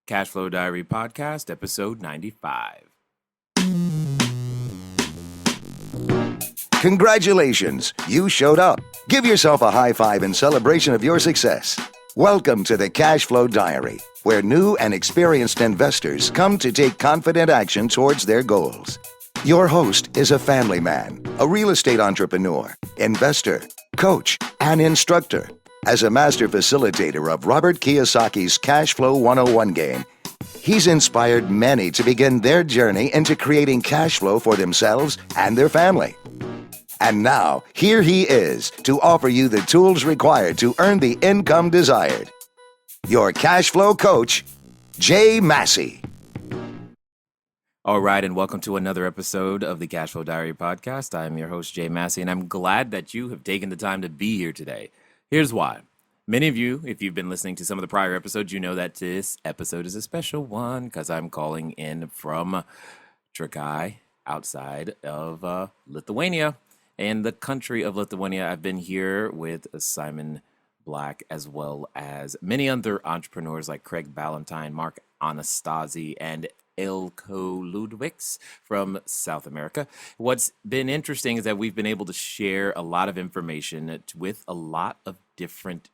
Cashflow Diary Podcast, episode 95. Congratulations, you showed up. Give yourself a high five in celebration of your success. Welcome to the Cashflow Diary, where new and experienced investors come to take confident action towards their goals. Your host is a family man, a real estate entrepreneur, investor, coach, and instructor. As a master facilitator of Robert Kiyosaki's Cashflow 101 game, he's inspired many to begin their journey into creating cash flow for themselves and their family. And now, here he is to offer you the tools required to earn the income desired. Your cash flow coach, Jay Massey. All right, and welcome to another episode of the Cashflow Diary Podcast. I am your host, Jay Massey, and I'm glad that you have taken the time to be here today. Here's why. Many of you, if you've been listening to some of the prior episodes, you know that this episode is a special one because I'm calling in from Trakai, outside of Lithuania. In the country of Lithuania, I've been here with Simon Black, as well as many other entrepreneurs like Craig Ballantyne, Mark Anastasi, and Ilko Ludwigs from South America. What's been interesting is that we've been able to share a lot of information with a lot of different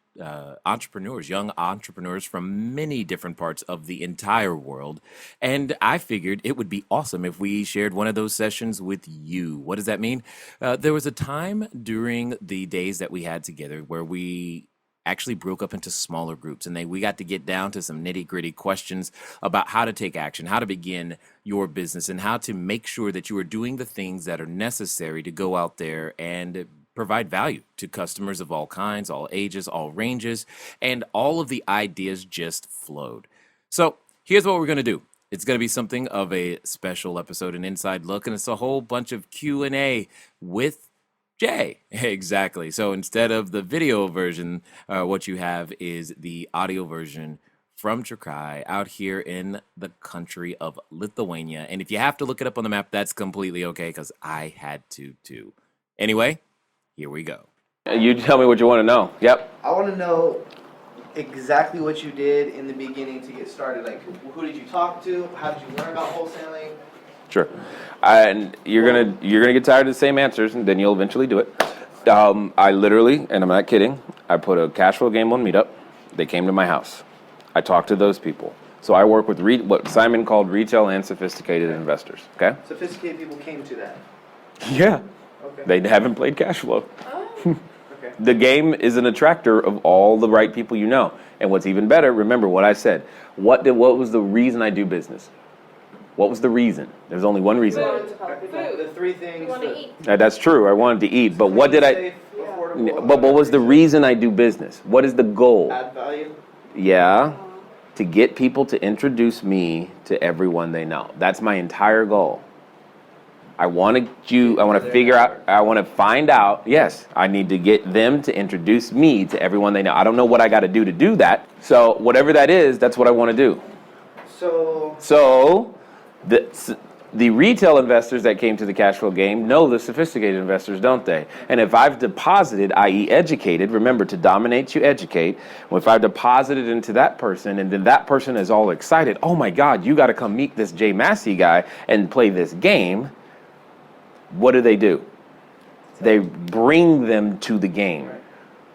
entrepreneurs, young entrepreneurs from many different parts of the entire world. And I figured it would be awesome if we shared one of those sessions with you. What does that mean? There was a time during the days that we had together where we actually broke up into smaller groups, and we got to get down to some nitty-gritty questions about how to take action, how to begin your business, and how to make sure that you are doing the things that are necessary to go out there and provide value to customers of all kinds, all ages, all ranges, and all of the ideas just flowed. So here's what we're going to do. It's going to be something of a special episode, an inside look, and it's a whole bunch of Q&A with Jay. Exactly. So instead of the video version, what you have is the audio version from Trakai out here in the country of Lithuania. And if you have to look it up on the map, that's completely okay because I had to too. Anyway, here we go. You tell me what you want to know. Yep. I want to know exactly what you did in the beginning to get started. Like, who did you talk to? How did you learn about wholesaling? Sure. And you're gonna get tired of the same answers, and then you'll eventually do it. I literally, and I'm not kidding, I put a cash flow game on Meetup. They came to my house. I talked to those people. So I work with what Simon called retail and sophisticated investors. Okay. Sophisticated people came to that. Yeah. Okay. They haven't played cash flow. Oh. Okay. The game is an attractor of all the right people you know. And what's even better, remember what I said. What was the reason I do business? What was the reason? There's only one reason. Food. The three things. You want to eat. That's true. I wanted to eat, but what did I? But what was the reason I do business? What is the goal? Add value. Yeah, to get people to introduce me to everyone they know. That's my entire goal. I want to find out, yes, I need to get them to introduce me to everyone they know. I don't know what I got to do that. So whatever that is, that's what I want to do. So the retail investors that came to the cash flow game know the sophisticated investors, don't they? And if I've deposited, i.e. educated, remember to dominate, you educate. Well, if I've deposited into that person and then that person is all excited, oh my God, you got to come meet this Jay Massey guy and play this game. What do? They bring them to the game.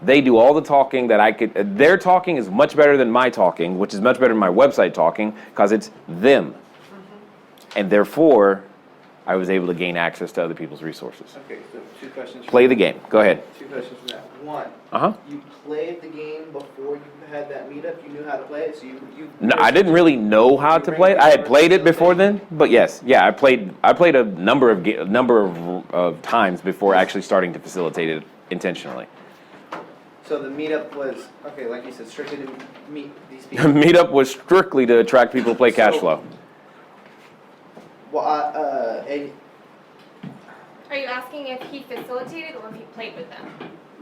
They do all the talking that I could. Their talking is much better than my talking, which is much better than my website talking because it's them. And therefore, I was able to gain access to other people's resources. Okay, so two questions. Play the game. Go ahead. Two questions from that. One. You played the game before you had that meetup. You knew how to play it, so you. No, I didn't really know how to play it. I had played it before then, but yes, I played a number of times before actually starting to facilitate it intentionally. So the meetup was like you said, strictly to meet these people. Meetup was strictly to attract people to play cash flow. Well, Are you asking if he facilitated or if he played with them?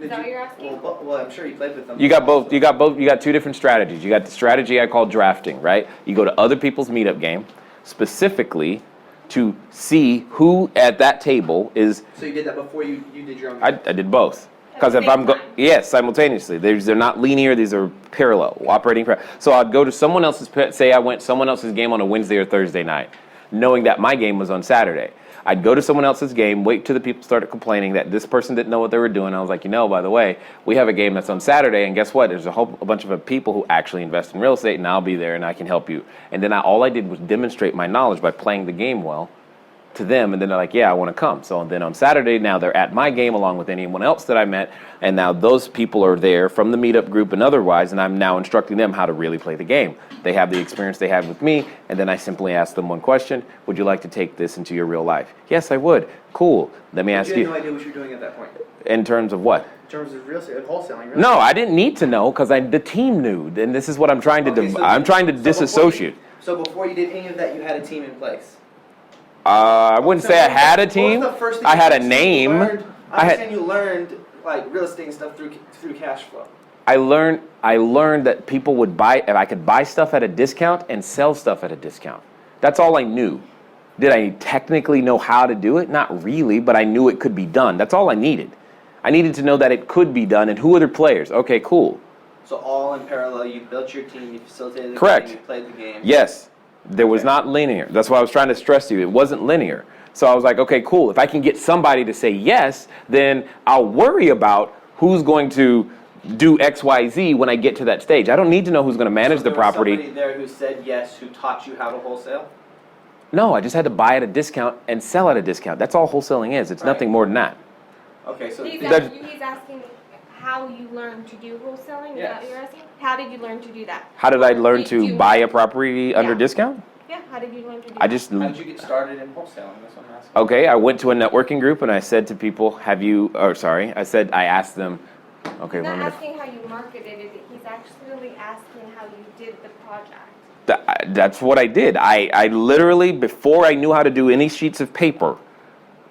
Is that what you're asking? Well, I'm sure you played with them. You got both. You got two different strategies. You got the strategy I call drafting, right? You go to other people's meetup game, specifically to see who at that table is. So you did that before you did your own. I did both. Because if I'm yes, simultaneously. They're not linear. These are parallel, operating. So I'd go to someone else's. Say I went someone else's game on a Wednesday or Thursday night, knowing that my game was on Saturday. I'd go to someone else's game, wait till the people started complaining that this person didn't know what they were doing. I was like, by the way, we have a game that's on Saturday, and guess what? There's a bunch of people who actually invest in real estate, and I'll be there, and I can help you. And then all I did was demonstrate my knowledge by playing the game well to them, and then they're like, yeah, I want to come. So then on Saturday, now they're at my game along with anyone else that I met, and now those people are there from the meetup group and otherwise, and I'm now instructing them how to really play the game. They have the experience they had with me, and then I simply ask them one question: would you like to take this into your real life? Yes, I would. Cool. Let me ask you. You had no idea what you were doing at that point. In terms of what? In terms of real estate, wholesaling. Real No, I didn't need to know because the team knew, and this is what I'm trying to do. I'm trying to disassociate. So before you did any of that, you had a team in place. I wouldn't say I had a team. I had a name. I understand you learned like real estate and stuff through cash flow. I learned that people would buy, if I could buy stuff at a discount and sell stuff at a discount. That's all I knew. Did I technically know how to do it? Not really, but I knew it could be done. That's all I needed. I needed to know that it could be done and who are the players. Okay, cool. So all in parallel, you built your team, you facilitated the Correct. game, you played the game. Yes. There was not linear. That's why I was trying to stress to you. It wasn't linear. So I was like, okay, cool. If I can get somebody to say yes, then I'll worry about who's going to do X, Y, Z when I get to that stage. I don't need to know who's going to manage the property. Somebody there who said yes, who taught you how to wholesale? No, I just had to buy at a discount and sell at a discount. That's all wholesaling is. It's nothing more than that. Okay, so He's asking how you learned to do wholesaling? Is that what you're asking? How did you learn to do that? How did I learn to buy a property under discount? Yeah, how did you learn to do How that? did you get started in wholesaling? That's what I'm asking. Okay, I went to a networking group and I said to people, I asked them, okay, He's not asking how you marketed it, he's actually asking how you did the project. That's what I did. I literally, before I knew how to do any sheets of paper,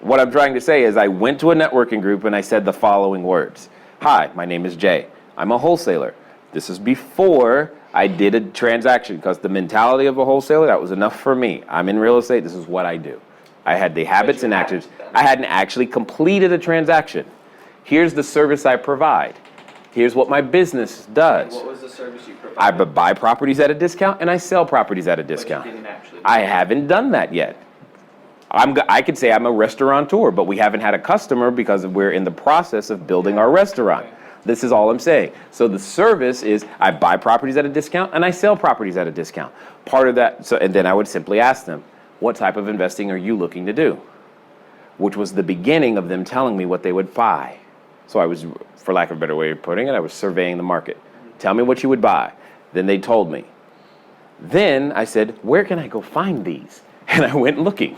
what I'm trying to say is I went to a networking group and I said the following words. Hi, my name is Jay. I'm a wholesaler. This is before I did a transaction because the mentality of a wholesaler, that was enough for me. I'm in real estate. This is what I do. I had the habits and actions. I hadn't actually completed a transaction. Here's the service I provide. Here's what my business does. What was the service you provided? I buy properties at a discount and I sell properties at a discount. But you didn't actually. I haven't done that yet. I could say I'm a restaurateur, but we haven't had a customer because we're in the process of building our restaurant. This is all I'm saying. So the service is I buy properties at a discount and I sell properties at a discount. Part of that, and then I would simply ask them, what type of investing are you looking to do? Which was the beginning of them telling me what they would buy. So I was, for lack of a better way of putting it, I was surveying the market. Tell me what you would buy. Then they told me. Then I said, where can I go find these? And I went looking.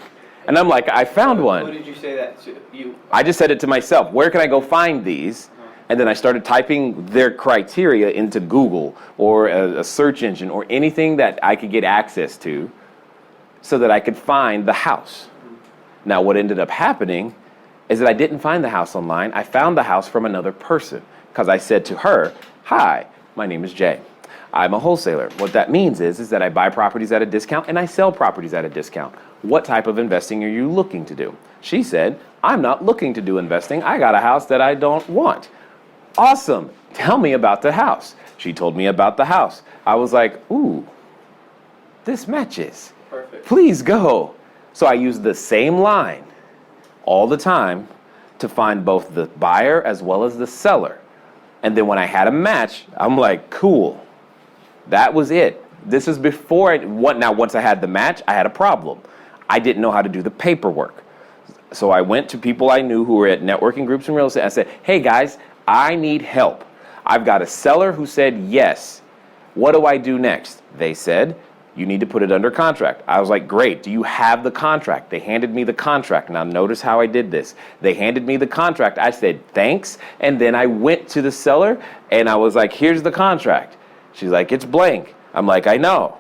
And I'm like, I found one. Who did you say that to? You? I just said it to myself. Where can I go find these? And then I started typing their criteria into Google or a search engine or anything that I could get access to so that I could find the house. Now, what ended up happening is that I didn't find the house online. I found the house from another person because I said to her, hi, my name is Jay. I'm a wholesaler. What that means is that I buy properties at a discount and I sell properties at a discount. What type of investing are you looking to do? She said, I'm not looking to do investing. I got a house that I don't want. Awesome. Tell me about the house. She told me about the house. I was like, ooh, this matches. Perfect. Please go. So I used the same line all the time to find both the buyer as well as the seller. And then when I had a match, I'm like, cool. That was it. This is before now once I had the match, I had a problem. I didn't know how to do the paperwork. So I went to people I knew who were at networking groups in real estate. I said, hey guys, I need help. I've got a seller who said yes. What do I do next? They said, you need to put it under contract. I was like, great. Do you have the contract? They handed me the contract. Now notice how I did this. They handed me the contract. I said, thanks. And then I went to the seller and I was like, here's the contract. She's like, it's blank. I'm like, I know.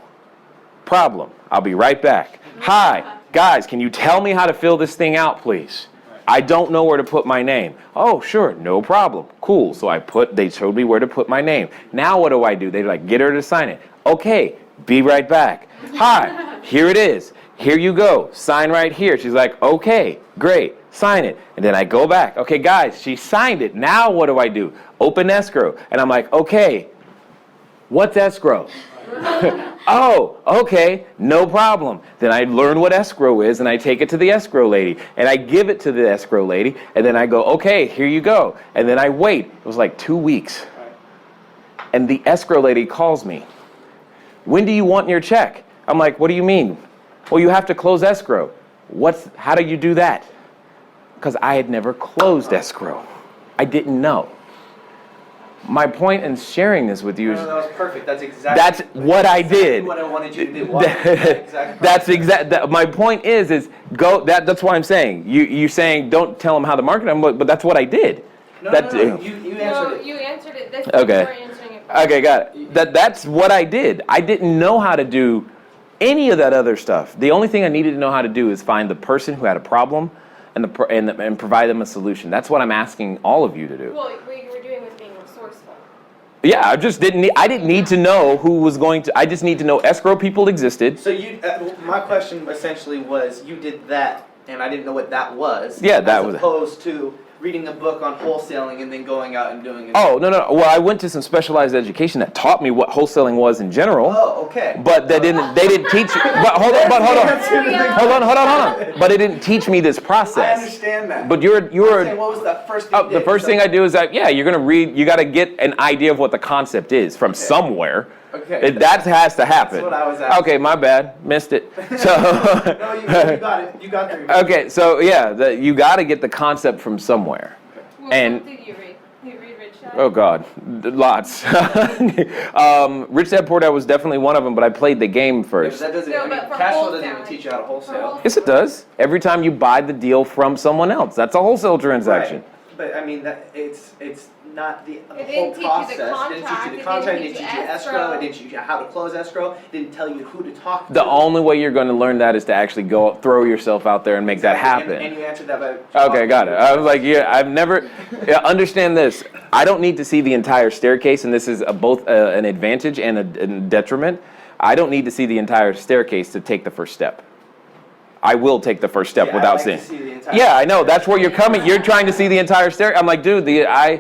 Problem. I'll be right back. Hi, guys, can you tell me how to fill this thing out, please? I don't know where to put my name. Oh, sure, no problem. Cool. So they showed me where to put my name. Now what do? They're like, get her to sign it. Okay, be right back. Hi, here it is. Here you go. Sign right here. She's like, okay, great. sign it. And then I go back. Okay, guys, she signed it. Now what do? Open escrow. And I'm like, okay, what's escrow? Oh, okay, no problem. Then I learn what escrow is, and I take it to the escrow lady, and I give it to the escrow lady, and then I go, okay, here you go. And then I wait. It was like 2 weeks. And the escrow lady calls me. When do you want your check? I'm like, what do you mean? Well, you have to close escrow. How do you do that? Because I had never closed escrow. I didn't know. My point in sharing this with you is that was perfect. That's what I did. What I wanted you to do. That's exact. My point is go. That's what I'm saying. You saying don't tell them how to market them, but that's what I did. No, you answered it. You answered it. This Okay. You're answering it. Okay, got it. That's what I did. I didn't know how to do any of that other stuff. The only thing I needed to know how to do is find the person who had a problem and provide them a solution. That's what I'm asking all of you to do. Well, what you were doing was being resourceful. Yeah, I didn't need to know who was going to. I just need to know escrow people existed. So my question essentially was, you did that, and I didn't know what that was. Yeah, that was. As opposed to reading a book on wholesaling and then going out and doing it. Oh, no. Well, I went to some specialized education that taught me what wholesaling was in general. Oh, okay. But they didn't teach. But hold on. But it didn't teach me this process. I understand that. But you're. What was the first thing you did? The first thing I do is that you're gonna read. You got to get an idea of what the concept is from somewhere. Okay. That has to happen. That's what I was asking. Okay, my bad, missed it. So. No, you got it. You got there. Okay, so you got to get the concept from somewhere. What And- book did you read? Did you read Rich Dad? Oh God, lots. Rich Dad Poor Dad was definitely one of them, but I played the game first. That doesn't. No, but for cash flow doesn't wholesaling. even teach you how to wholesale. Yes, it does. Every time you buy the deal from someone else, that's a wholesale transaction. Right. But I mean that it's not the It whole didn't teach you the process. It didn't teach contract, you the it contract. It didn't didn't teach teach you you escrow. escrow. It didn't teach you how to close escrow. It didn't tell you who to talk to. The only way you're going to learn that is to actually go throw yourself out there and make that happen. And you answered that by. Okay, got it. I was like, I've never. Understand this. I don't need to see the entire staircase, and this is both an advantage and a detriment. I don't need to see the entire staircase to take the first step. I will take the first step without seeing. Yeah, I know. That's where you're coming. You're trying to see the entire staircase. I'm like, dude, I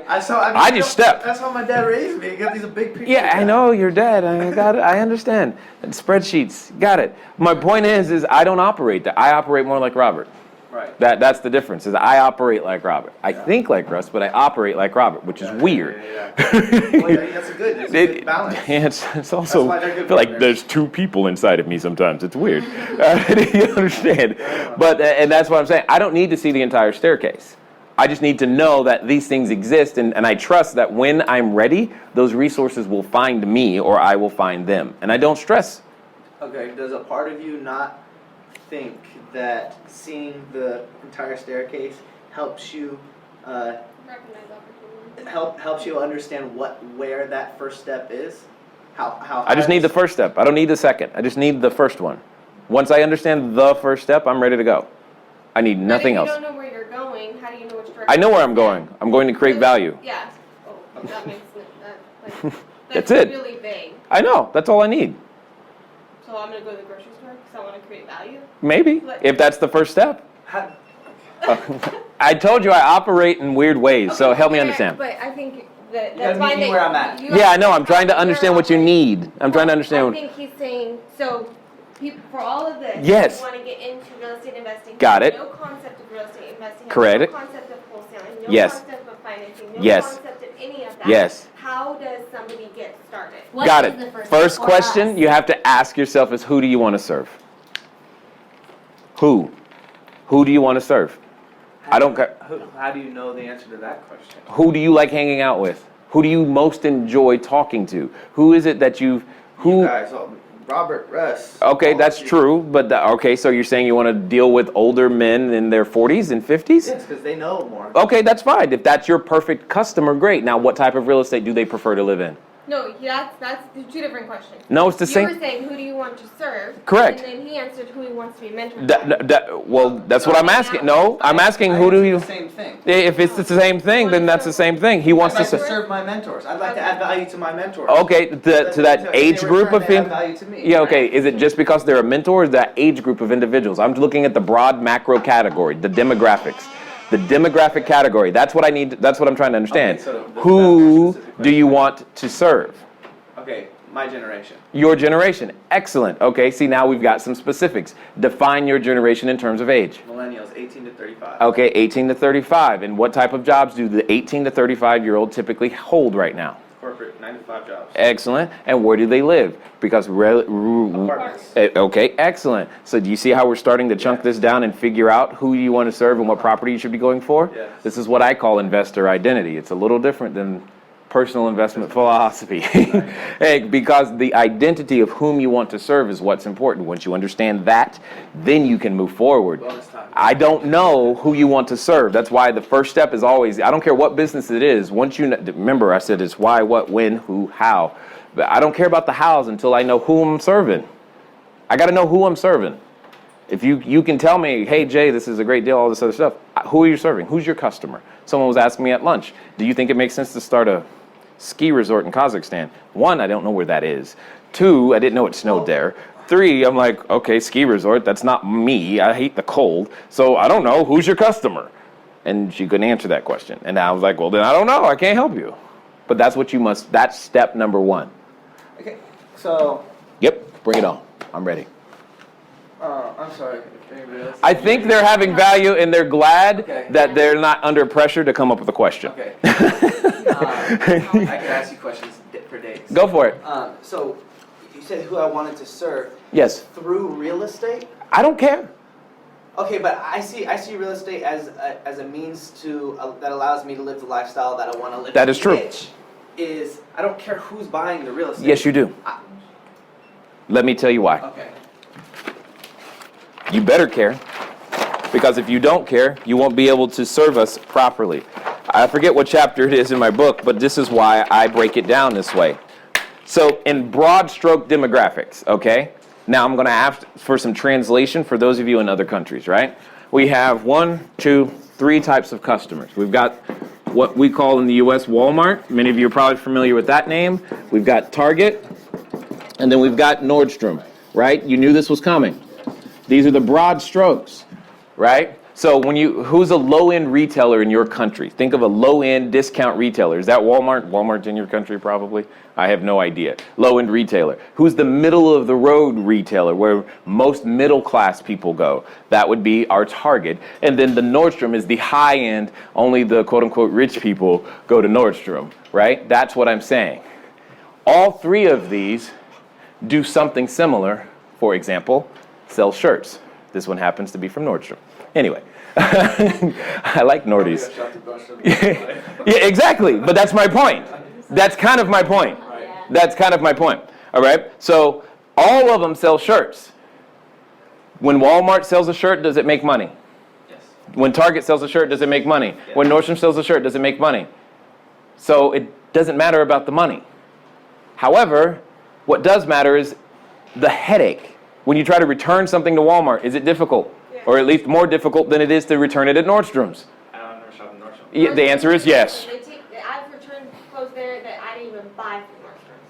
just stepped. That's how my dad raised me. He got these big pictures. Yeah, I know you're dead. I got it. I understand. And spreadsheets, got it. My point is I don't operate that. I operate more like Robert. Right. That's the difference. Is I operate like Robert. I think like Russ, but I operate like Robert, which is weird. Yeah. Well, that's good. It's a good balance. It's also why they're good I feel like partners. there's two people inside of me sometimes. It's weird. You understand? But and that's what I'm saying. I don't need to see the entire staircase. I just need to know that these things exist, and I trust that when I'm ready, those resources will find me or I will find them. And I don't stress. Okay, does a part of you not think that seeing the entire staircase helps you Recognize opportunity. helps you understand where that first step is? How I just need the first step. I don't need the second. I just need the first one. Once I understand the first step, I'm ready to go. I need nothing else. If you don't know where you're going, how do you know which direction? I know where I'm going. I'm going to create value. Yeah. Oh, that makes That's it. really vague. I know. That's all I need. So I'm gonna go to the grocery store because I want to create value. Maybe. If that's the first step. I told you I operate in weird ways, so help me understand. But I think that's gotta fine. meet me where I'm at. Yeah, I know. I'm trying to understand what you need. I'm trying to understand. I think he's saying, so people, for all of this, Yes. you want to get into real estate investing. Got have it. No concept of real estate investing. Correct. No concept of wholesaling. No Yes. concept of financing. No Yes. concept of any of that. Yes. How does somebody get started? What Got is it. the first First step for question us? you have to ask yourself is who do you want to serve? Who? Who do you want to serve? I don't care. How do you know the answer to that question? Who do you like hanging out with? Who do you most enjoy talking to? Who is it that You guys, Robert, Russ. Okay, all that's of you. true, but okay, so you're saying you want to deal with older men in their 40s and 50s? Yes, because they know more. Okay, that's fine. If that's your perfect customer, great. Now, what type of real estate do they prefer to live in? No, that's two different questions. No, it's the You same. were saying who do you want to serve? Correct. And then he answered who he wants to be mentored by. Well, that's what I'm asking. No, I'm asking who do you... The same thing. If it's the same thing, then that's the same thing. He wants I'd like to... to serve my mentors. I'd like to add value to my mentors. Okay, to that age group of people. people. Yeah, okay. Is it just because they're a mentor or is that age group of individuals? I'm looking at the broad macro category, the demographics. The demographic category. That's what I need. That's what I'm trying to understand. Okay, so Who that's more specific do you question. want to serve? Okay, my generation. Your generation. Excellent. Okay, see, now we've got some specifics. Define your generation in terms of age. Millennials, 18 to 35. Okay, 18 to 35. And what type of jobs do the 18 to 35-year-old typically hold right now? Corporate, 9 to 5 jobs. Excellent. And where do they live? Because Apartments. okay, excellent. So do you see how we're starting to chunk this down and figure out who you want to serve and what property you should be going for? Yes. This is what I call investor identity. It's a little different than personal investment philosophy. Hey, because the identity of whom you want to serve is what's important. Once you understand that, then you can move forward. Bonus time. I don't know who you want to serve. That's why the first step is always, I don't care what business it is. Once you remember, I said it's why, what, when, who, how. But I don't care about the hows until I know who I'm serving. I got to know who I'm serving. If you can tell me, hey, Jay, this is a great deal, all this other stuff. Who are you serving? Who's your customer? Someone was asking me at lunch, do you think it makes sense to start a ski resort in Kazakhstan? 1, I don't know where that is. 2, I didn't know it snowed there. 3, I'm like, okay, ski resort, that's not me. I hate the cold. So I don't know, who's your customer? And she couldn't answer that question. And I was like, well, then I don't know. I can't help you. But that's what you must, that's step number 1. Okay, so, Yep, bring it on. I'm ready. I'm sorry. If anybody else- I think they're having value and they're glad Okay. that they're not under pressure to come up with a question. Okay. I could ask you questions for days. Go for it. So, you said who I wanted to serve Yes. through real estate? I don't care. Okay, but I see real estate as a means to that allows me to live the lifestyle that I want to live. That is true. Which is, I don't care who's buying the real estate. Yes, you do. Let me tell you why. Okay. You better care. Because if you don't care, you won't be able to serve us properly. I forget what chapter it is in my book, but this is why I break it down this way. So in broad stroke demographics, okay? Now I'm going to ask for some translation for those of you in other countries, right? We have 1, 2, 3 types of customers. We've got what we call in the U.S. Walmart. Many of you are probably familiar with that name. We've got Target, and then we've got Nordstrom, right? You knew this was coming. These are the broad strokes, right? So who's a low-end retailer in your country? Think of a low-end discount retailer. Is that Walmart? Walmart's in your country probably? I have no idea. Low-end retailer. Who's the middle-of-the-road retailer where most middle-class people go? That would be our Target. And then the Nordstrom is the high-end, only the quote-unquote rich people go to Nordstrom, right? That's what I'm saying. All 3 of these do something similar. For example, sell shirts. This one happens to be from Nordstrom. Anyway, I like Nordies. Yeah, exactly. But that's my point. That's kind of my point. That's kind of my point. All right. So all of them sell shirts. When Walmart sells a shirt, does it make money? Yes. When Target sells a shirt, does it make money? Yes. When Nordstrom sells a shirt, does it make money? So it doesn't matter about the money. However, what does matter is the headache. When you try to return something to Walmart, is it difficult? Yeah. Or at least more difficult than it is to return it at Nordstrom's? I've never shopped in Nordstrom. Yeah, the answer is yes. I've returned clothes there that I didn't even buy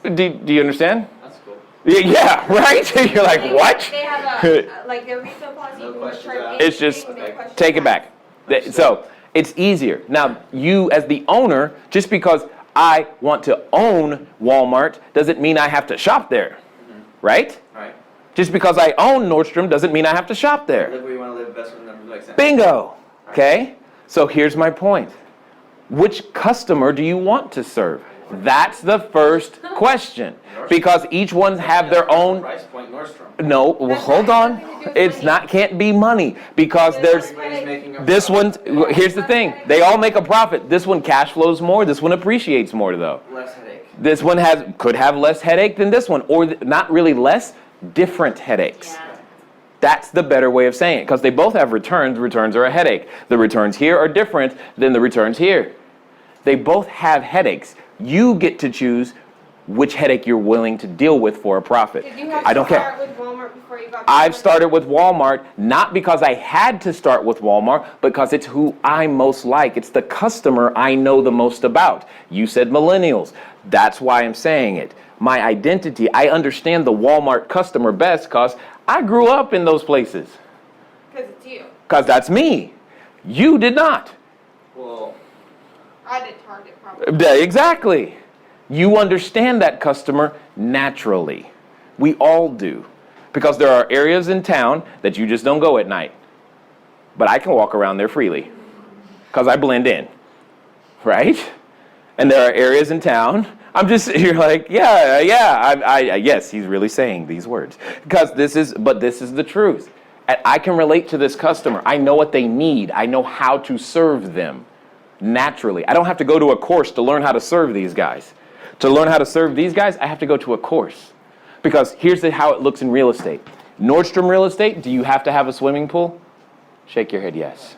from Nordstrom. Do you understand? That's cool. Yeah, right? You're like, what? They have a, like their resale policy, No you can questions return asked. It's just, anything, no questions take it back. asked. So it's easier. Now, you as the owner, just because I want to own Walmart doesn't mean I have to shop there, right? Right. Just because I own Nordstrom doesn't mean I have to shop there. Live where you want to live, best with numbers, like that. Bingo! Okay? So here's my point. Which customer do you want to serve? That's the first question. Because each one have their own... Price point Nordstrom. No, well, hold on. It's not, can't be money. Because there's... Everybody's making a This one, profit. here's the thing. They all make a profit. This one cash flows more. This one appreciates more, though. Less headache. This one could have less headache than this one. Or not really less, different headaches. Yeah. That's the better way of saying it, because they both have returns. Returns are a headache. The returns here are different than the returns here. They both have headaches. You get to choose which headache you're willing to deal with for a profit. Did you have I don't to care. start with Walmart before you got to I've Nordstrom? started with Walmart, not because I had to start with Walmart, because it's who I most like. It's the customer I know the most about. You said millennials. That's why I'm saying it. My identity, I understand the Walmart customer best because I grew up in those places. Because it's you. Because that's me. You did not. Well, I did Target probably. Exactly. You understand that customer naturally. We all do. Because there are areas in town that you just don't go at night. But I can walk around there freely. Because I blend in. Right? And there are areas in town, you're like, yes, he's really saying these words. Because this is the truth. And I can relate to this customer. I know what they need. I know how to serve them naturally. I don't have to go to a course to learn how to serve these guys. To learn how to serve these guys, I have to go to a course. Because here's how it looks in real estate. Nordstrom real estate, do you have to have a swimming pool? Shake your head, yes.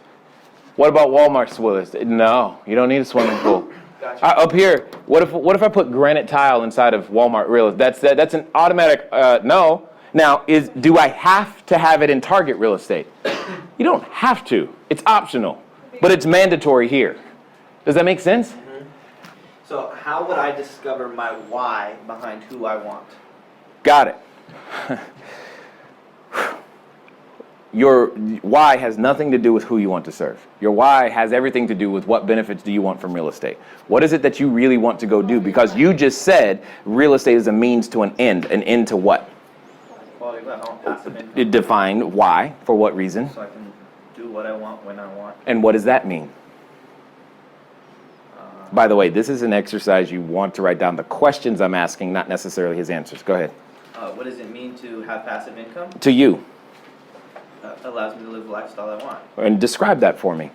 What about Walmart's real estate? No, you don't need a swimming pool. Gotcha. Up here, what if I put granite tile inside of Walmart real estate? That's an automatic no. Now, do I have to have it in Target real estate? You don't have to. It's optional, but it's mandatory here. Does that make sense? Mm-hmm. So how would I discover my why behind who I want? Got it. Your why has nothing to do with who you want to serve. Your why has everything to do with what benefits do you want from real estate. What is it that you really want to go do? Because you just said real estate is a means to an end to what? Quality of life. I want passive income. Define why, for what reason, So I can do what I want when I want. and what does that mean? By the way, this is an exercise you want to write down the questions I'm asking, not necessarily his answers. Go ahead. What does it mean to have passive income? To you, Allows me to live the lifestyle I want. and describe that for me.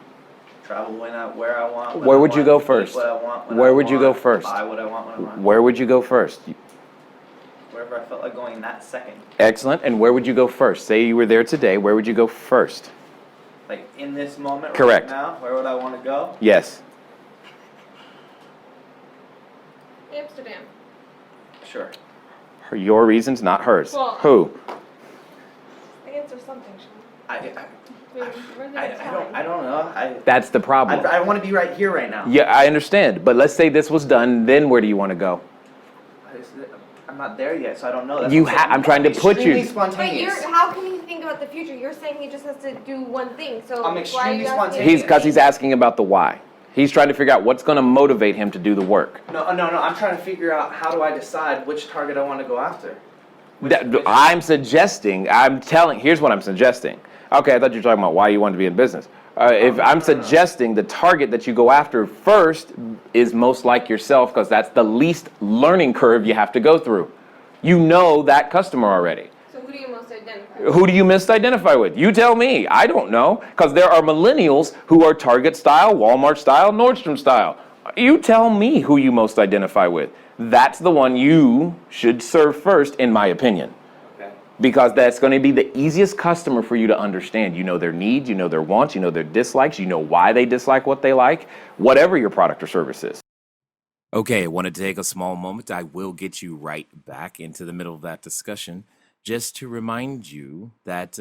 Travel where I want. when Where I would you want, go eat first? What I want, when Where I would you go want, first? Buy what I want when I want. Where would you go first? Wherever I felt like going that second. Excellent. And where would you go first? Say you were there today. Where would you go first? Like in this moment Correct. right now, where would I want to go? Yes. Amsterdam. Sure. Your reasons, not hers. Well, Who? Answer something, Sean. I don't know. That's the problem. I want to be right here right now. Yeah, I understand. But let's say this was done. Then where do you want to go? I'm not there yet, so I don't know. That's You what I'm saying. I'm trying to put Extremely you. But spontaneous. how can he think about the future? You're saying he just has to do one thing. So I'm why are extremely you asking spontaneous. Because he's asking about the why. He's trying to figure out what's going to motivate him to do the work. No. I'm trying to figure out how do I decide which target I want to go after. Here's what I'm suggesting. Okay, I thought you were talking about why you wanted to be in business. If I'm suggesting the target that you go after first is most like yourself, because that's the least learning curve you have to go through. You know that customer already. So who do you most identify with? Who do you misidentify with? You tell me. I don't know. Because there are millennials who are Target style, Walmart style, Nordstrom style. You tell me who you most identify with. That's the one you should serve first, in my opinion. Okay. Because that's going to be the easiest customer for you to understand. You know their needs, you know their wants, you know their dislikes, you know why they dislike what they like, whatever your product or service is. Okay, I wanted to take a small moment. I will get you right back into the middle of that discussion just to remind you that,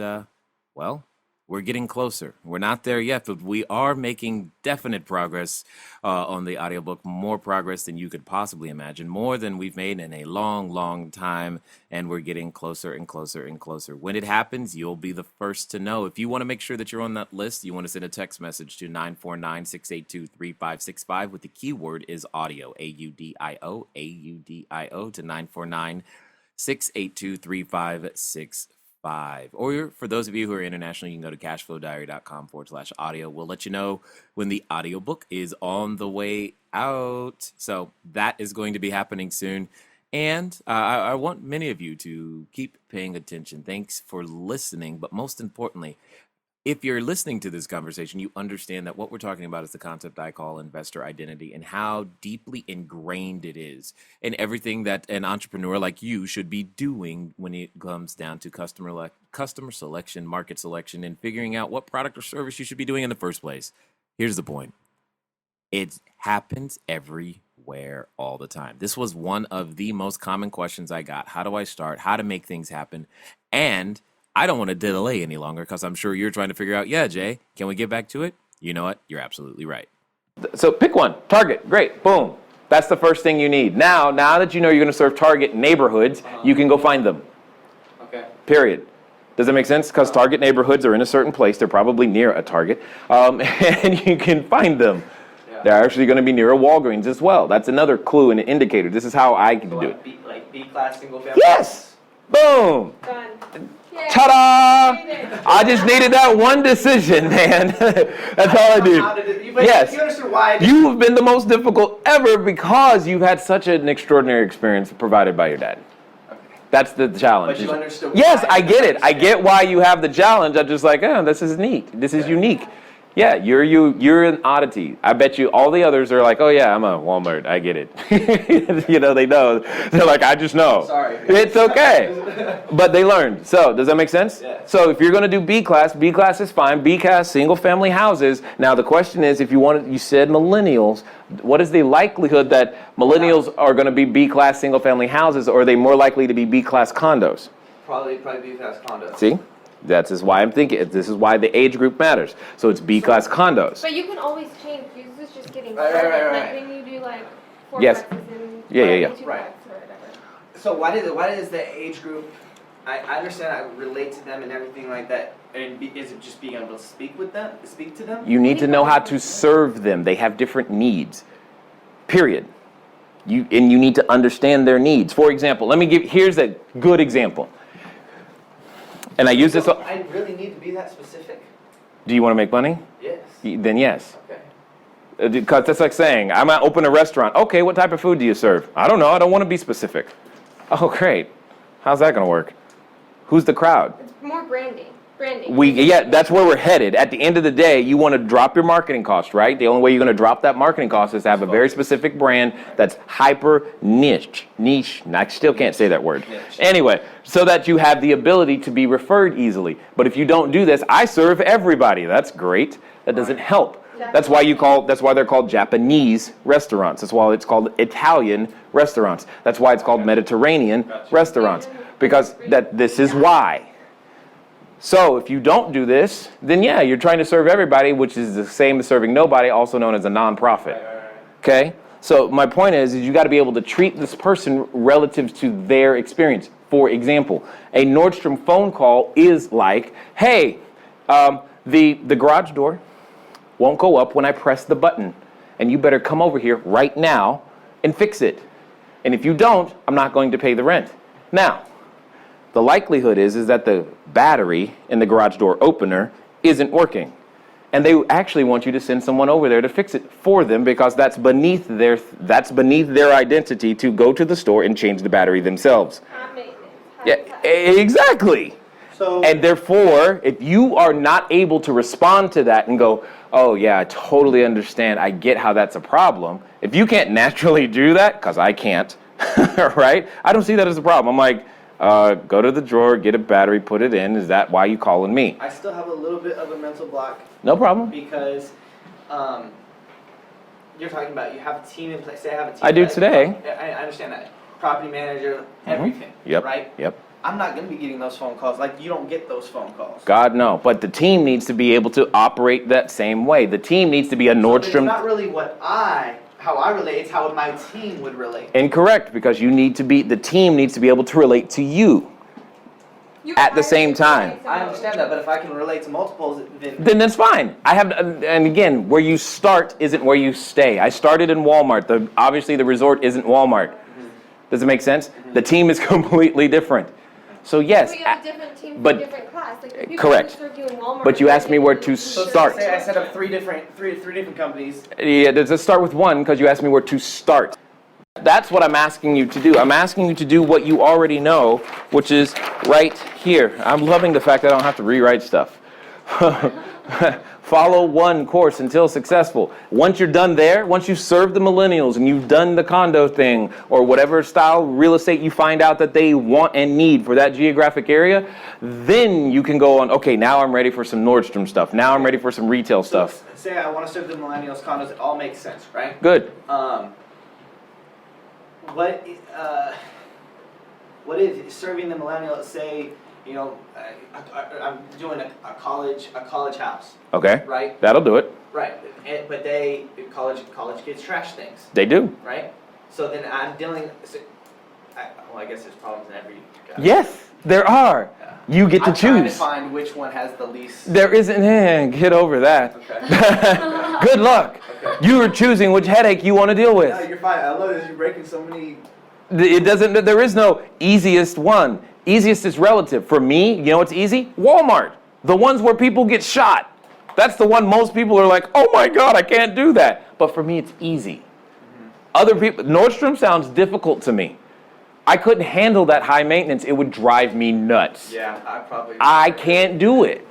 we're getting closer. We're not there yet, but we are making definite progress on the audiobook, more progress than you could possibly imagine, more than we've made in a long, long time, and we're getting closer and closer and closer. When it happens, you'll be the first to know. If you want to make sure that you're on that list, you want to send a text message to 949-682-3565 with the keyword is audio, AUDIO, AUDIO to 949-682-3565. Or for those of you who are international, you can go to CashFlowDiary.com/audio. We'll let you know when the audiobook is on the way out. So that is going to be happening soon. And I want many of you to keep paying attention. Thanks for listening. But most importantly, if you're listening to this conversation, you understand that what we're talking about is the concept I call investor identity and how deeply ingrained it is in everything that an entrepreneur like you should be doing when it comes down to customer selection, market selection, and figuring out what product or service you should be doing in the first place. Here's the point. It happens everywhere all the time. This was one of the most common questions I got. How do I start? How to make things happen? And I don't want to delay any longer because I'm sure you're trying to figure out, yeah, Jay, can we get back to it? You know what? You're absolutely right. So pick one. Target. Great. Boom. That's the first thing you need. Now that you know you're going to serve Target neighborhoods, you can go find them. Okay. Period. Does that make sense? Because target neighborhoods are in a certain place. They're probably near a Target, and you can find them. Yeah. They're actually going to be near a Walgreens as well. That's another clue and an indicator. This is how I can do it. B class single family. Yes! Boom! Done. Yay. Ta-da! You did it. I just needed that one decision, man. That's all I do. Yes. You understood why I did. You have been the most difficult ever because you've had such an extraordinary experience provided by your dad. That's the challenge. But you understood Yes, why. I get it. I get why you have the challenge. I'm just like, oh, this is neat. This is unique. Yeah, you're an oddity. I bet you all the others are like, oh yeah, I'm a Walmart. I get it. You know, they know. They're like, I just know. Sorry. It's okay. But they learned. So does that make sense? Yeah. So if you're going to do B class is fine. B class, single family houses. Now the question is, if you said millennials, what is the likelihood that millennials are going to be B class single family houses, or are they more likely to be B class condos? Probably B class condo. See? This is why I'm thinking. This is why the age group matters. So it's B class condos. But you can always change. This is just getting Right. started. Like when you do like 4 Yes. plexes and Yeah. 2 Right. plex or whatever. So why does the age group? I understand. I relate to them and everything like that. And is it just being able to speak to them? You need to know how to serve them. They have different needs. Period. You need to understand their needs. For example, here's a good example. And I use this. So I really need to be that specific. Do you want to make money? Yes. Then yes. Okay. Because that's like saying, I'm going to open a restaurant. Okay, what type of food do you serve? I don't know. I don't want to be specific. Oh, great. How's that going to work? Who's the crowd? It's more branding. That's where we're headed. At the end of the day, you want to drop your marketing cost, right? The only way you're going to drop that marketing cost is to have a very specific brand that's hyper niche. I still can't say that word. Niche. Anyway, so that you have the ability to be referred easily. But if you don't do this, I serve everybody. That's great. That doesn't help. That's why they're called Japanese restaurants. That's why it's called Italian restaurants. That's why it's called Mediterranean restaurants. Because this is why. So if you don't do this, then yeah, you're trying to serve everybody, which is the same as serving nobody, also known as a nonprofit. Okay? So my point is you got to be able to treat this person relative to their experience. For example, a Nordstrom phone call is like, hey, the garage door won't go up when I press the button, and you better come over here right now and fix it. And if you don't, I'm not going to pay the rent. Now, the likelihood is that the battery in the garage door opener isn't working. And they actually want you to send someone over there to fix it for them because that's beneath their identity to go to the store and change the battery themselves. Yeah, exactly. So And therefore, if you are not able to respond to that and go, oh yeah, I totally understand, I get how that's a problem. If you can't naturally do that, because I can't, right? I don't see that as a problem. I'm like, go to the drawer, get a battery, put it in. Is that why you calling me? I still have a little bit of a mental block No problem. because you're talking about you have a team in place. Say I have a team. I do that- today. I understand that. Property manager, everything. Yep. Right? Yep. I'm not going to be getting those phone calls. Like, you don't get those phone calls. God, no. But the team needs to be able to operate that same way. The team needs to be a It's Nordstrom. not really how I relate. It's how my team would relate. Incorrect, because the team needs to be able to relate to you. At the same time. I understand that, but if I can relate to multiples, then Then that's fine. And again, where you start isn't where you stay. I started in Walmart. Obviously, the resort isn't Walmart. Does it make sense? The team is completely different. So yes, So you have a different team for but- different class. Like, people correct. who serve you in Walmart, But you asked me where to So start. Say I set up three different companies. Yeah, let's start with one because you asked me where to start. That's what I'm asking you to do. I'm asking you to do what you already know, which is right here. I'm loving the fact that I don't have to rewrite stuff. Follow one course until successful. Once you're done there, once you've served the millennials and you've done the condo thing or whatever style real estate you find out that they want and need for that geographic area, then you can go on, okay, now I'm ready for some Nordstrom stuff. Now I'm ready for some retail stuff. So say I want to serve the millennials condos. It all makes sense, right? Good. What is serving the millennials? Say, you know, I'm doing a college house, Okay. right? That'll do it. Right, but college kids trash things, They do. right? So then I'm dealing. I guess there's problems in every. Yes. There are. You get to I'm trying to choose. find which one has the least. There isn't. Get over that. Okay. Good luck. Okay. You are choosing which headache you want to deal with. No, you're fine. I love this. You're breaking so many. It doesn't. There is no easiest one. Easiest is relative. For me, you know what's easy? Walmart. The ones where people get shot. That's the one most people are like, oh my God, I can't do that. But for me, it's easy. Mm-hmm. Other people, Nordstrom sounds difficult to me. I couldn't handle that high maintenance. It would drive me nuts. Yeah, I can't do it.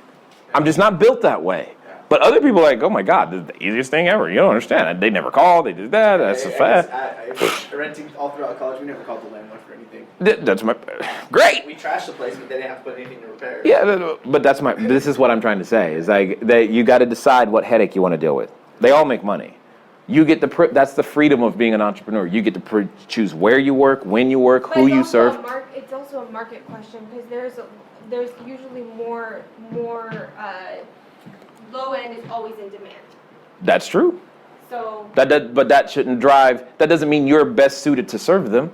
I'm just not built that way. Yeah. But other people are like, oh my God, this is the easiest thing ever. You don't understand. They never call. They did that. That's a fact. Renting all throughout college, we never called the landlord for anything. That's my great. We trashed the place, but they didn't have to put anything to repair. Yeah, but this is what I'm trying to say. Is like that you got to decide what headache you want to deal with. They all make money. You get that's the freedom of being an entrepreneur. You get to choose where you work, when you work, who you serve. It's also a market question because there's usually more low end is always in demand. That's true. So but that shouldn't drive. That doesn't mean you're best suited to serve them.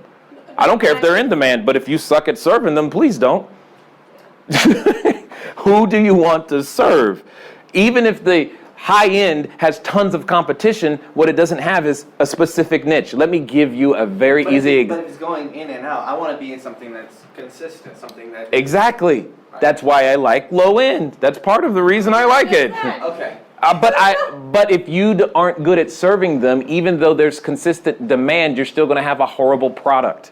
I don't care if they're in demand, but if you suck at serving them, please don't. Who do you want to serve? Even if the high end has tons of competition, what it doesn't have is a specific niche. Let me give you a very easy example. But if it's going in and out, I want to be in something that's consistent, something that... Exactly. Right. That's why I like low end. That's part of the reason I like it. Okay. But if you aren't good at serving them, even though there's consistent demand, you're still going to have a horrible product.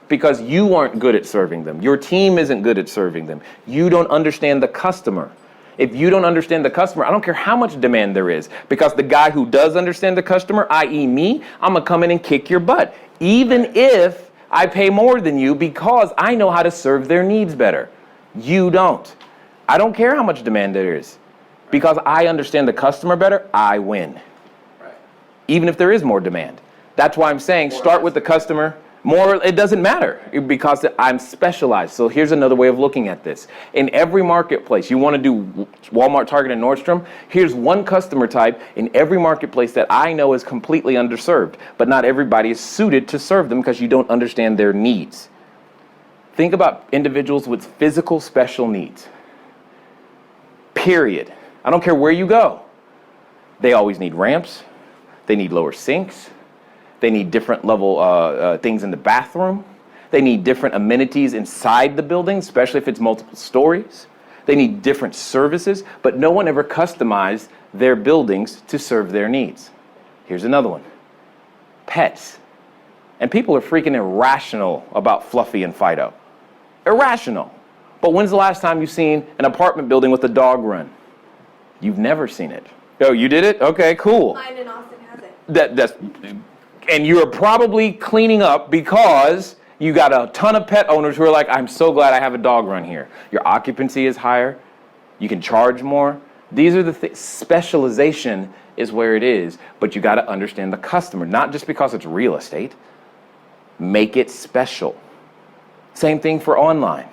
Because you aren't good at serving them. Your team isn't good at serving them. You don't understand the customer. If you don't understand the customer, I don't care how much demand there is, because the guy who does understand the customer, i.e. me, I'm going to come in and kick your butt, even if I pay more than you, because I know how to serve their needs better. You don't. I don't care how much demand there is, because I understand the customer better, I win. Right. Even if there is more demand. That's why I'm saying start with the customer. More, it doesn't matter because I'm specialized. So here's another way of looking at this. In every marketplace, you want to do Walmart, Target, and Nordstrom, here's one customer type in every marketplace that I know is completely underserved, but not everybody is suited to serve them because you don't understand their needs. Think about individuals with physical special needs. Period. I don't care where you go. They always need ramps. They need lower sinks. They need different level things in the bathroom. They need different amenities inside the building, especially if it's multiple stories. They need different services, but no one ever customized their buildings to serve their needs. Here's another one. Pets. And people are freaking irrational about Fluffy and Fido. Irrational. But when's the last time you've seen an apartment building with a dog run? You've never seen it. Oh, you did it? Okay, cool. Mine in Austin has it. And you're probably cleaning up because you got a ton of pet owners who are like, I'm so glad I have a dog run here. Your occupancy is higher. You can charge more. These are the things. Specialization is where it is, but you got to understand the customer, not just because it's real estate. Make it special. Same thing for online.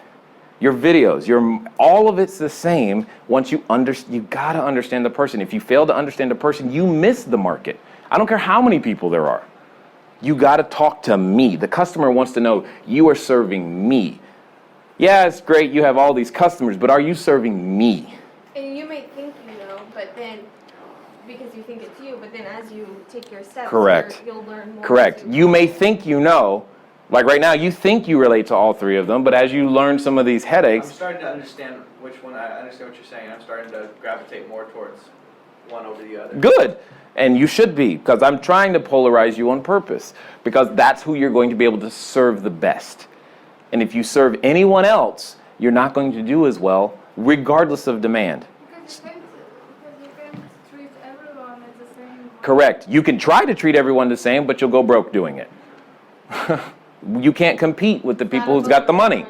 Your videos, all of it's the same once you got to understand the person. If you fail to understand the person, you miss the market. I don't care how many people there are. You got to talk to me. The customer wants to know you are serving me. Yeah, it's great you have all these customers, but are you serving me? And you may think you know, but then, because you think it's you, but then as you take your steps, Correct. You'll learn more. Correct. You may think you know, like right now, you think you relate to all three of them, but as you learn some of these headaches... I'm starting to understand which one, I understand what you're saying. I'm starting to gravitate more towards one over the other. Good. And you should be, because I'm trying to polarize you on purpose, because that's who you're going to be able to serve the best. And if you serve anyone else, you're not going to do as well, regardless of demand. Because you can treat everyone as the same. Correct. You can try to treat everyone the same, but you'll go broke doing it. You can't compete with the people who's got the money.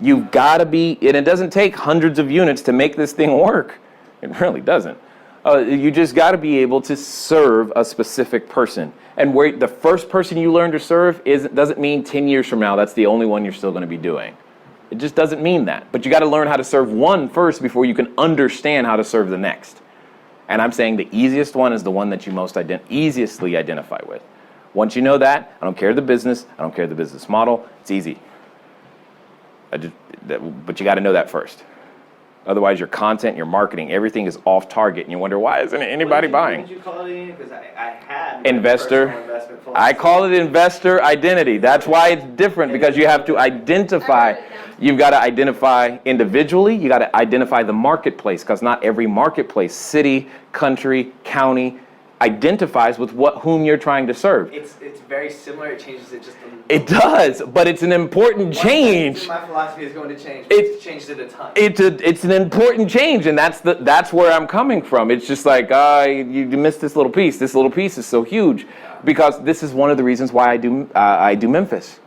You've got to be, and it doesn't take hundreds of units to make this thing work. It really doesn't. You just got to be able to serve a specific person. And where the first person you learn to serve doesn't mean 10 years from now that's the only one you're still going to be doing. It just doesn't mean that. But you got to learn how to serve one first before you can understand how to serve the next. And I'm saying the easiest one is the one that you most easiestly identify with. Once you know that, I don't care the business, I don't care the business model, it's easy. But you got to know that first. Otherwise, your content, your marketing, everything is off target, and you wonder, why isn't anybody buying? What did you call it again? Because I had Investor. Investment philosophy. I call it investor identity. That's why it's different, because you have to identify. You've got to identify individually. You got to identify the marketplace, because not every marketplace, city, country, county, identifies with whom you're trying to serve. It's very similar. It changes it just a little. It does, but it's an important change. My philosophy is going to change. It's changed it a ton. It's an important change, and that's where I'm coming from. It's just like you missed this little piece. This little piece is so huge, because this is one of the reasons why I do Memphis.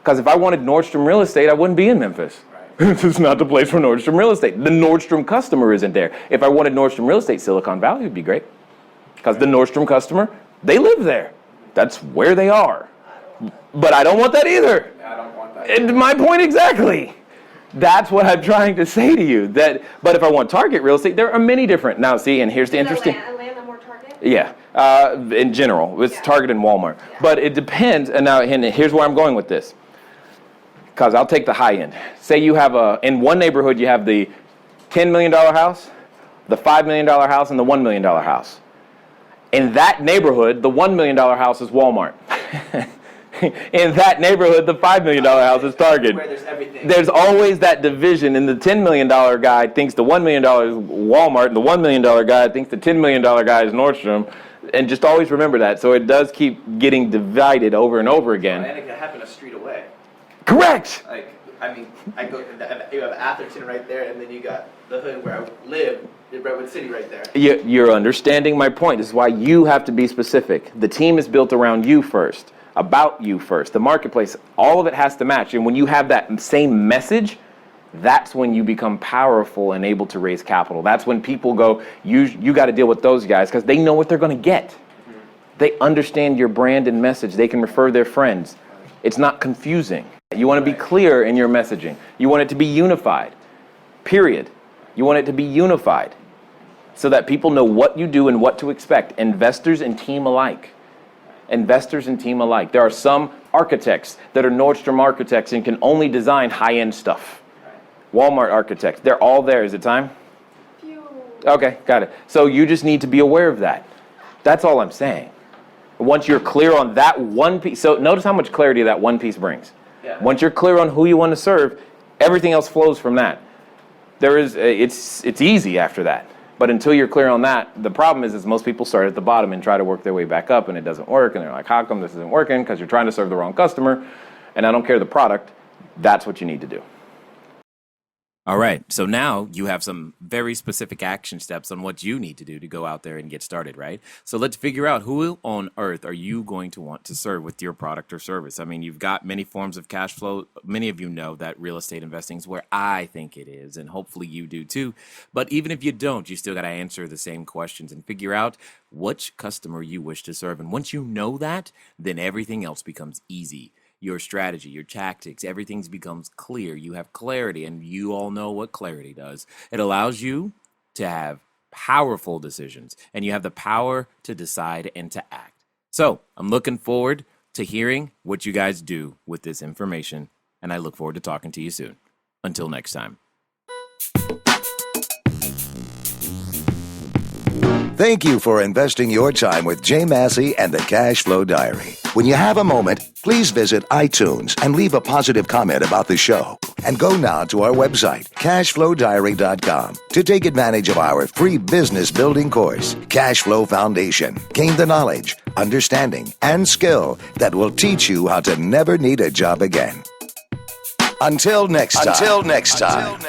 Because if I wanted Nordstrom real estate, I wouldn't be in Memphis. Right. This is not the place for Nordstrom real estate. The Nordstrom customer isn't there. If I wanted Nordstrom real estate, Silicon Valley would be great. Because the Nordstrom customer, they live there. That's where they are. But I don't want that either. I don't want that. And my point exactly. That's what I'm trying to say to you. But if I want Target real estate, there are many different. Now, see, and here's the interesting. Atlanta more Target? Yeah. In general, it's Target and Walmart. Yeah. But it depends. And now, and here's where I'm going with this. Because I'll take the high end. Say you have in one neighborhood, you have the $10 million house, the $5 million house, and the $1 million house. In that neighborhood, the $1 million house is Walmart. In that neighborhood, the $5 million house is Target. Where there's everything. There's always that division, and the $10 million guy thinks the $1 million is Walmart, and the $1 million guy thinks the $10 million guy is Nordstrom. And just always remember that. So it does keep getting divided over and over again. And it can happen a street away. Correct. You have Atherton right there, and then you got the hood where I live, in Redwood City right there. You're understanding my point. This is why you have to be specific. The team is built around you first, about you first. The marketplace, all of it has to match. And when you have that same message, that's when you become powerful and able to raise capital. That's when people go, you got to deal with those guys, because they know what they're going to get. Mm-hmm. They understand your brand and message. They can refer their friends. It's not confusing. You want to be clear in your messaging. You want it to be unified, period. You want it to be unified so that people know what you do and what to expect. Investors and team alike. Investors and team alike. There are some architects that are Nordstrom architects and can only design high-end stuff. Walmart architects. They're all there. Is it time? Okay, got it. So you just need to be aware of that. That's all I'm saying. Once you're clear on that one piece. So notice how much clarity that one piece brings. Yeah. Once you're clear on who you want to serve, everything else flows from that. It's easy after that. But until you're clear on that, the problem is most people start at the bottom and try to work their way back up, and it doesn't work. And they're like, how come this isn't working? Because you're trying to serve the wrong customer. And I don't care the product. That's what you need to do. All right. So now you have some very specific action steps on what you need to do to go out there and get started, right? So let's figure out who on earth are you going to want to serve with your product or service. I mean, you've got many forms of cash flow. Many of you know that real estate investing is where I think it is, and hopefully you do too. But even if you don't, you still got to answer the same questions and figure out which customer you wish to serve. And once you know that, then everything else becomes easy. Your strategy, your tactics, everything becomes clear. You have clarity, and you all know what clarity does. It allows you to have powerful decisions, and you have the power to decide and to act. So I'm looking forward to hearing what you guys do with this information, and I look forward to talking to you soon. Until next time. Thank you for investing your time with Jay Massey and the Cash Flow Diary. When you have a moment, please visit iTunes and leave a positive comment about the show. And go now to our website, CashFlowDiary.com, to take advantage of our free business building course, Cash Flow Foundation. Gain the knowledge, understanding, and skill that will teach you how to never need a job again. Until next time.